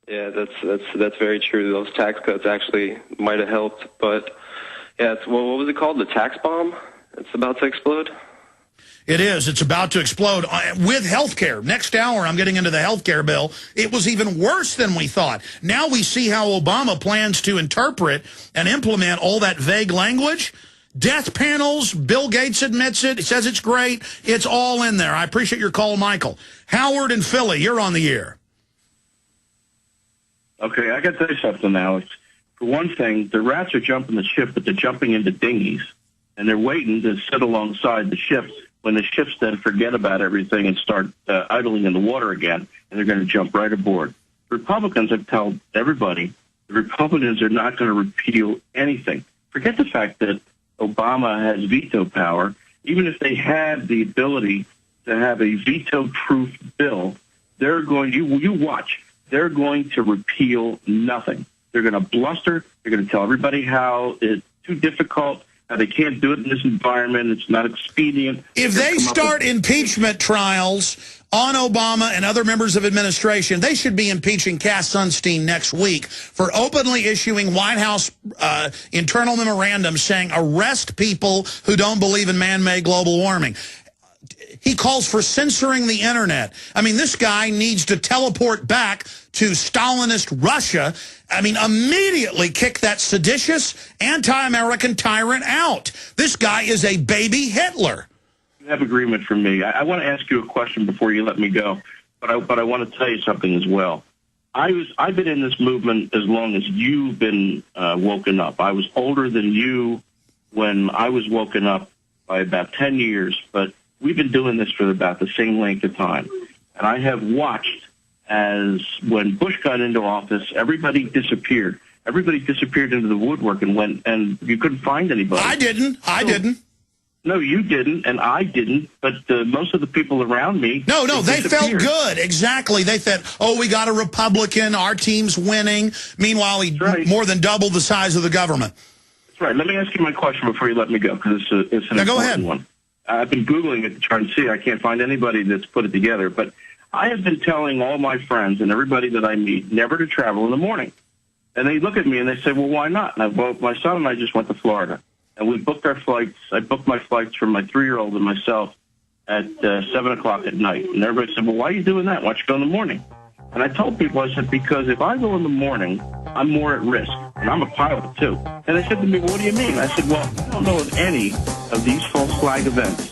Yeah, that's very true. Those tax cuts actually might have helped, but yeah, what was it called? The tax bomb? It's about to explode. It is. It's about to explode with health care. Next hour, I'm getting into the health care bill. It was even worse than we thought. Now we see how Obama plans to interpret and implement all that vague language. Death panels, Bill Gates admits it. He says it's great. It's all in there. I appreciate your call, Michael. Howard in Philly, you're on the air. Okay, I got to tell you something, Alex. For one thing, the rats are jumping the ship, but they're jumping into dinghies, and they're waiting to sit alongside the ships when the ships then forget about everything and start idling in the water again, and they're going to jump right aboard. Republicans have told everybody the Republicans are not going to repeal anything. Forget the fact that Obama has veto power. Even if they had the ability to have a veto-proof bill, they're going, you watch, they're going to repeal nothing. They're going to bluster. They're going to tell everybody how it's too difficult, how they can't do it in this environment. It's not expedient. If they start impeachment trials on Obama and other members of administration, they should be impeaching Cass Sunstein next week for openly issuing White House internal memorandums saying arrest people who don't believe in man-made global warming. He calls for censoring the internet. I mean, this guy needs to teleport back to Stalinist Russia. I mean, immediately kick that seditious, anti-American tyrant out. This guy is a baby Hitler. You have agreement from me. I want to ask you a question before you let me go, but I want to tell you something as well. I've been in this movement as long as you've been woken up. I was older than you when I was woken up by about 10 years, but we've been doing this for about the same length of time. And I have watched as when Bush got into office, everybody disappeared. Everybody disappeared into the woodwork and went, and you couldn't find anybody. I didn't. No, you didn't, and I didn't, but most of the people around me... No, they felt good. Exactly. They thought, oh, we got a Republican, our team's winning. Meanwhile, he more than doubled the size of the government. That's right. Let me ask you my question before you let me go, because it's an important one. I've been Googling it to try and see. I can't find anybody that's put it together, but I have been telling all my friends and everybody that I meet never to travel in the morning. And they look at me and they say, well, why not? And my son and I just went to Florida. And we booked our flights. I booked my flights for my 3-year-old and myself at 7 o'clock at night. And everybody said, well, why are you doing that? Why don't you go in the morning? And I told people, I said, because if I go in the morning, I'm more at risk. And I'm a pilot, too. And they said to me, well, what do you mean? I said, well, I don't know of any of these false flag events.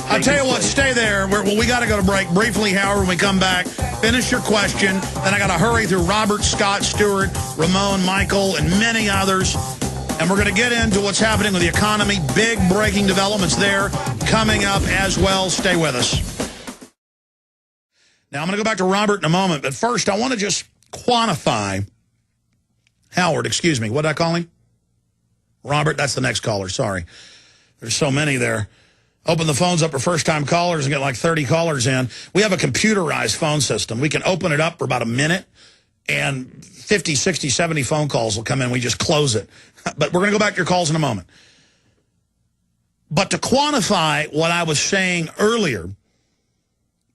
I'll tell you what, stay there. We got to go to break. Briefly, Howard, when we come back, finish your question. Then I got to hurry through Robert, Scott, Stewart, Ramon, Michael, and many others. And we're going to get into what's happening with the economy. Big breaking developments there coming up as well. Stay with us. Now, I'm going to go back to Robert in a moment. But first, I want to just quantify. Howard, excuse me. What did I call him? Robert, that's the next caller. Sorry. There's so many there. Open the phones up for first-time callers and get like 30 callers in. We have a computerized phone system. We can open it up for about a minute, and 50, 60, 70 phone calls will come in. We just close it. But we're going to go back to your calls in a moment. But to quantify what I was saying earlier,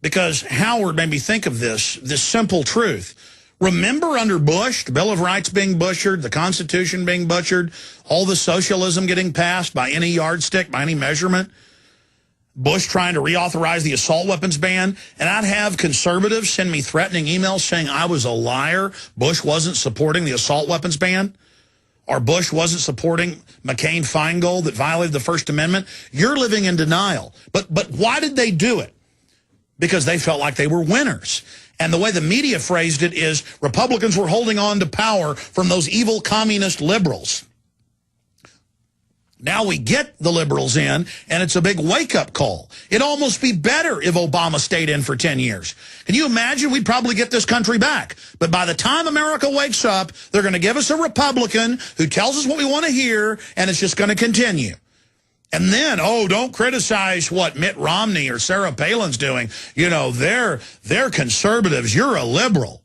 because Howard made me think of this simple truth. Remember under Bush, the Bill of Rights being butchered, the Constitution being butchered, all the socialism getting passed by any yardstick, by any measurement? Bush trying to reauthorize the assault weapons ban, and I'd have conservatives send me threatening emails saying I was a liar. Bush wasn't supporting the assault weapons ban, or Bush wasn't supporting McCain-Feingold that violated the First Amendment. You're living in denial. But why did they do it? Because they felt like they were winners. And the way the media phrased it is Republicans were holding on to power from those evil communist liberals. Now we get the liberals in, and it's a big wake-up call. It'd almost be better if Obama stayed in for 10 years. Can you imagine? We'd probably get this country back. But by the time America wakes up, they're going to give us a Republican who tells us what we want to hear, and it's just going to continue. And then, oh, don't criticize what Mitt Romney or Sarah Palin's doing. You know, they're conservatives. You're a liberal.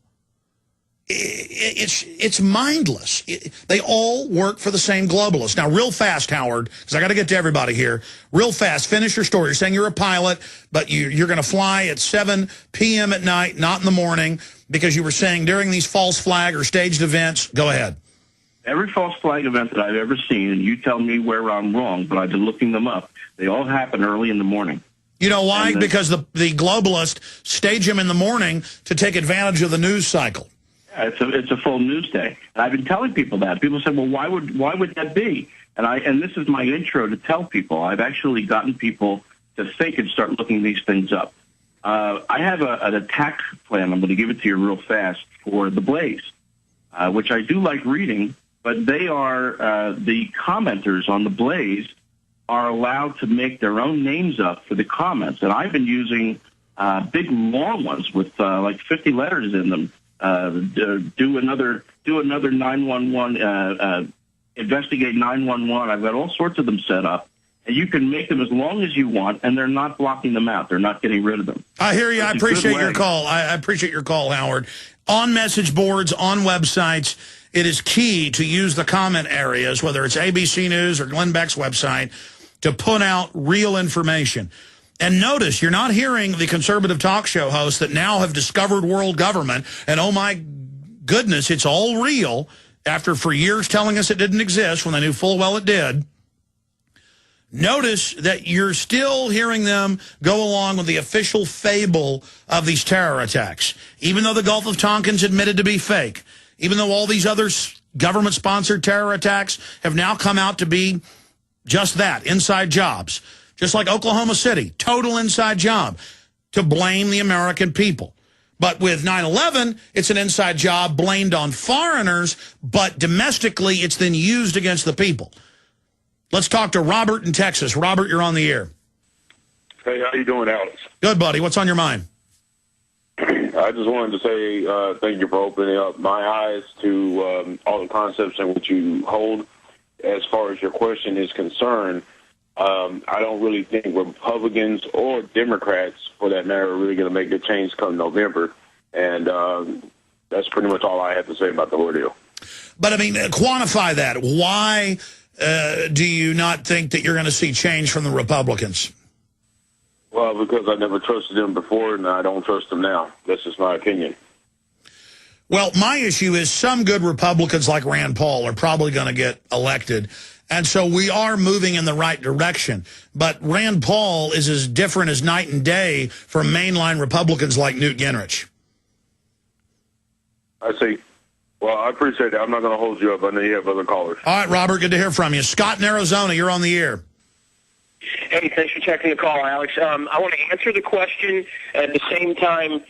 It's mindless. They all work for the same globalists. Now, real fast, Howard, because I got to get to everybody here. Real fast, finish your story. You're saying you're a pilot, but you're going to fly at 7 p.m. at night, not in the morning. Because you were saying during these false flag or staged events, go ahead. Every false flag event that I've ever seen, and you tell me where I'm wrong, but I've been looking them up, they all happen early in the morning. You know why? Because the globalists stage them in the morning to take advantage of the news cycle. Yeah, it's a full news day. And I've been telling people that. People say, well, why would that be? And this is my intro to tell people. I've actually gotten people to think and start looking these things up. I have an attack plan. I'm going to give it to you real fast for the Blaze, which I do like reading. But they are the commenters on the Blaze are allowed to make their own names up for the comments, and I've been using big long ones with like 50 letters in them. Do another 911. Investigate 911. I've got all sorts of them set up, and you can make them as long as you want, and they're not blocking them out. They're not getting rid of them. I hear you. I appreciate your call. I appreciate your call, Howard. On message boards, on websites, it is key to use the comment areas, whether it's ABC News or Glenn Beck's website, to put out real information. And notice, you're not hearing the conservative talk show hosts that now have discovered world government, and oh my goodness, it's all real, after for years telling us it didn't exist when they knew full well it did. Notice that you're still hearing them go along with the official fable of these terror attacks. Even though the Gulf of Tonkin's admitted to be fake, even though all these other government-sponsored terror attacks have now come out to be just that, inside jobs. Just like Oklahoma City, total inside job to blame the American people. But with 9/11, it's an inside job blamed on foreigners, but domestically it's then used against the people. Let's talk to Robert in Texas. Robert, you're on the air. Hey, how you doing, Alex? Good, buddy. What's on your mind? I just wanted to say thank you for opening up my eyes to all the concepts in which you hold. As far as your question is concerned, I don't really think Republicans or Democrats, for that matter, are really going to make the change come November. And that's pretty much all I have to say about the ordeal. But, I mean, quantify that. Why do you not think that you're going to see change from the Republicans? Well, because I never trusted them before, and I don't trust them now. That's just my opinion. Well, my issue is some good Republicans like Rand Paul are probably going to get elected. And so we are moving in the right direction. But Rand Paul is as different as night and day from mainline Republicans like Newt Gingrich. I see. Well, I appreciate that. I'm not going to hold you up. I know you have other callers. All right, Robert, good to hear from you. Scott in Arizona, you're on the air. Hey, thanks for checking the call, Alex. I want to answer the question at the same time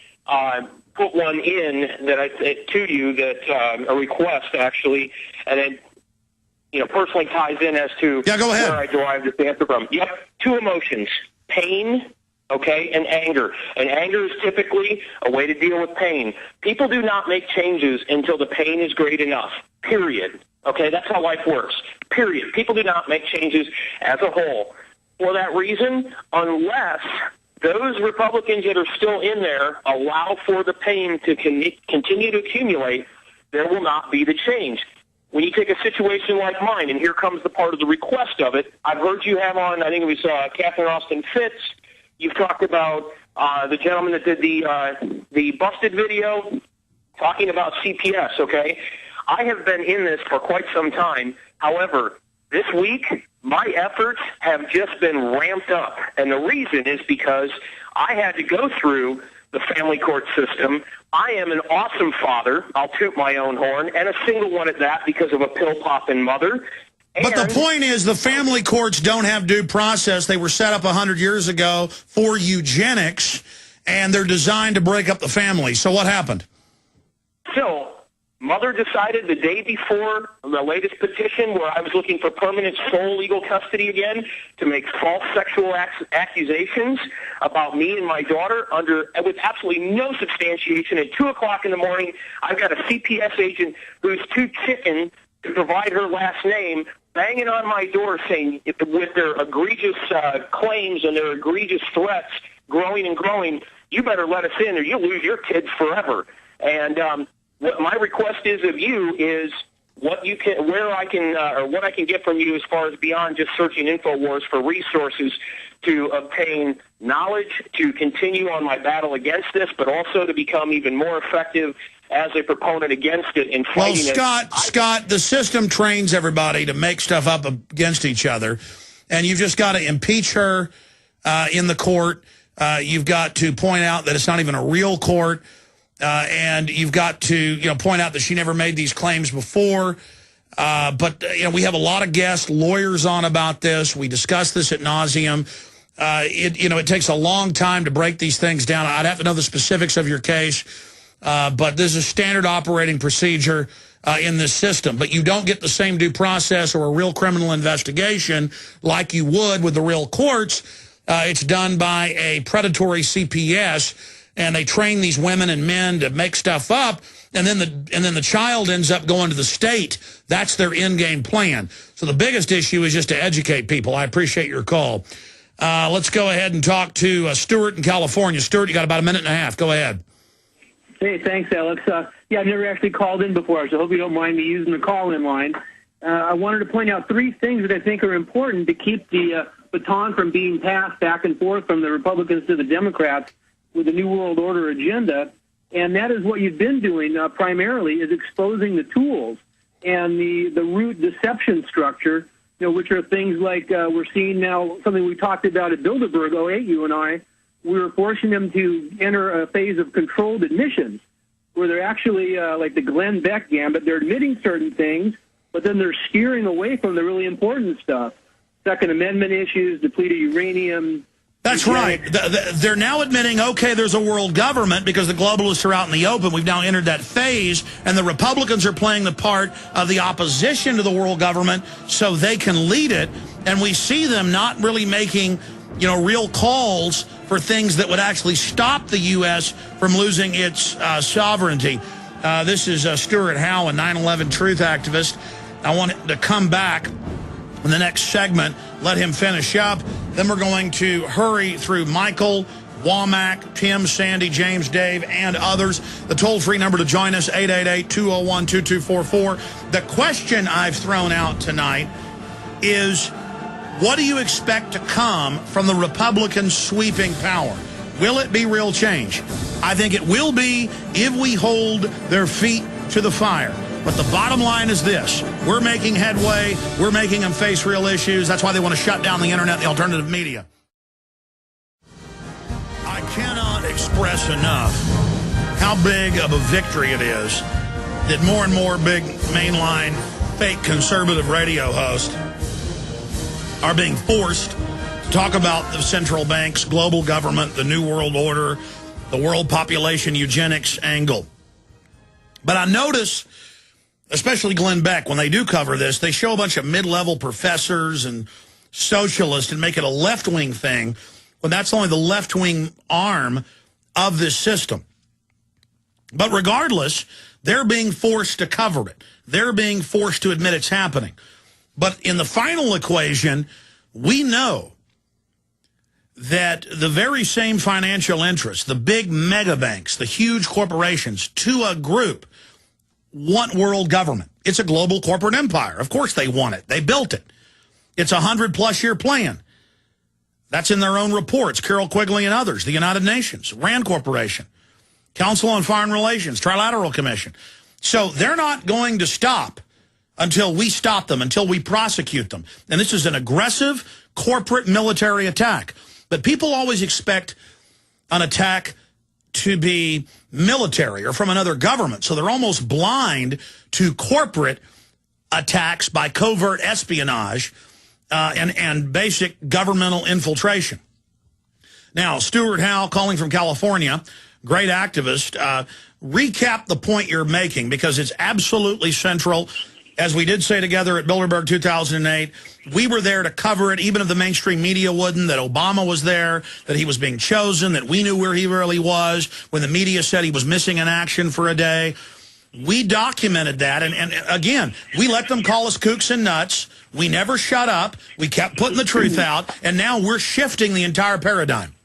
put one in that to you that a request actually, and then personally ties in as to go ahead. where I derive this answer from. Yep, two emotions: pain, okay, and anger. And anger is typically a way to deal with pain. People do not make changes until the pain is great enough. Period. Okay, that's how life works. Period. People do not make changes as a whole. For that reason, unless those Republicans that are still in there allow for the pain to continue to accumulate, there will not be the change. When you take a situation like mine, and here comes the part of the request of it, I've heard you have on, I think it was Catherine Austin Fitz. You've talked about the gentleman that did the busted video, talking about CPS, okay? I have been in this for quite some time. However, this week, my efforts have just been ramped up. And the reason is because I had to go through the family court system. I am an awesome father. I'll toot my own horn, and a single one at that because of a pill-popping mother. But the point is the family courts don't have due process. They were set up 100 years ago for eugenics, and they're designed to break up the family. So what happened? So mother decided the day before the latest petition where I was looking for permanent sole legal custody again to make false sexual accusations about me and my daughter with absolutely no substantiation. At 2 o'clock in the morning, I've got a CPS agent who's too chicken to provide her last name banging on my door saying, with their egregious claims and their egregious threats growing and growing, you better let us in or you'll lose your kids forever. And what my request is of you is what you can, where I can, or what I can get from you as far as beyond just searching InfoWars for resources to obtain knowledge, to continue on my battle against this, but also to become even more effective as a proponent against it in fighting it. Well, Scott, the system trains everybody to make stuff up against each other, and you've just got to impeach her in the court. You've got to point out that it's not even a real court, and you've got to point out that she never made these claims before. But we have a lot of guests, lawyers on about this. We discuss this at nauseum. It takes a long time to break these things down. I'd have to know the specifics of your case, but this is a standard operating procedure in this system. But you don't get the same due process or a real criminal investigation like you would with the real courts. It's done by a predatory CPS, and they train these women and men to make stuff up, and then the child ends up going to the state. That's their end-game plan. So the biggest issue is just to educate people. I appreciate your call. Let's go ahead and talk to Stuart in California. Stuart, you got about a minute and a half. Go ahead. Hey, thanks, Alex. Yeah, I've never actually called in before, so I hope you don't mind me using the call-in line. I wanted to point out three things that I think are important to keep the baton from being passed back and forth from the Republicans to the Democrats with the New World Order agenda, and that is what you've been doing primarily, is exposing the tools and the root deception structure, which are things like we're seeing now, something we talked about at Bilderberg 08, you and I. We were forcing them to enter a phase of controlled admissions, where they're actually, like the Glenn Beck gambit, they're admitting certain things, but then they're steering away from the really important stuff. Second Amendment issues, depleted uranium. That's right. They're now admitting, okay, there's a world government because the globalists are out in the open. We've now entered that phase, and the Republicans are playing the part of the opposition to the world government so they can lead it. And we see them not really making, real calls for things that would actually stop the U.S. from losing its sovereignty. This is Stuart Howe, a 9/11 truth activist. I want to come back in the next segment, let him finish up. Then we're going to hurry through Michael, Womack, Tim, Sandy, James, Dave, and others. The toll-free number to join us, 888-201-2244. The question I've thrown out tonight is, what do you expect to come from the Republicans sweeping power? Will it be real change? I think it will be if we hold their feet to the fire. But the bottom line is this. We're making headway. We're making them face real issues. That's why they want to shut down the internet and the alternative media. I cannot express enough how big of a victory it is that more and more big mainline fake conservative radio hosts are being forced to talk about the central banks, global government, the New World Order, the world population eugenics angle. But I notice, especially Glenn Beck, when they do cover this, they show a bunch of mid-level professors and socialists and make it a left-wing thing, when that's only the left-wing arm of this system. But regardless, they're being forced to cover it. They're being forced to admit it's happening. But in the final equation, we know that the very same financial interests, the big mega banks, the huge corporations, to a group, want world government. It's a global corporate empire. Of course they want it. They built it. It's a 100-plus year plan. That's in their own reports. Carol Quigley and others, the United Nations, RAND Corporation, Council on Foreign Relations, Trilateral Commission. So they're not going to stop until we stop them, until we prosecute them. And this is an aggressive corporate military attack. But people always expect an attack to be military or from another government. So they're almost blind to corporate attacks by covert espionage and basic governmental infiltration. Now, Stuart Howe, calling from California, great activist, recap the point you're making, because it's absolutely central. As we did say together at Bilderberg 2008, we were there to cover it, even if the mainstream media wouldn't, that Obama was there, that he was being chosen, that we knew where he really was. When the media said he was missing in action for a day, we documented that. And again, we let them call us kooks and nuts. We never shut up. We kept putting the truth out. And now we're shifting the entire paradigm.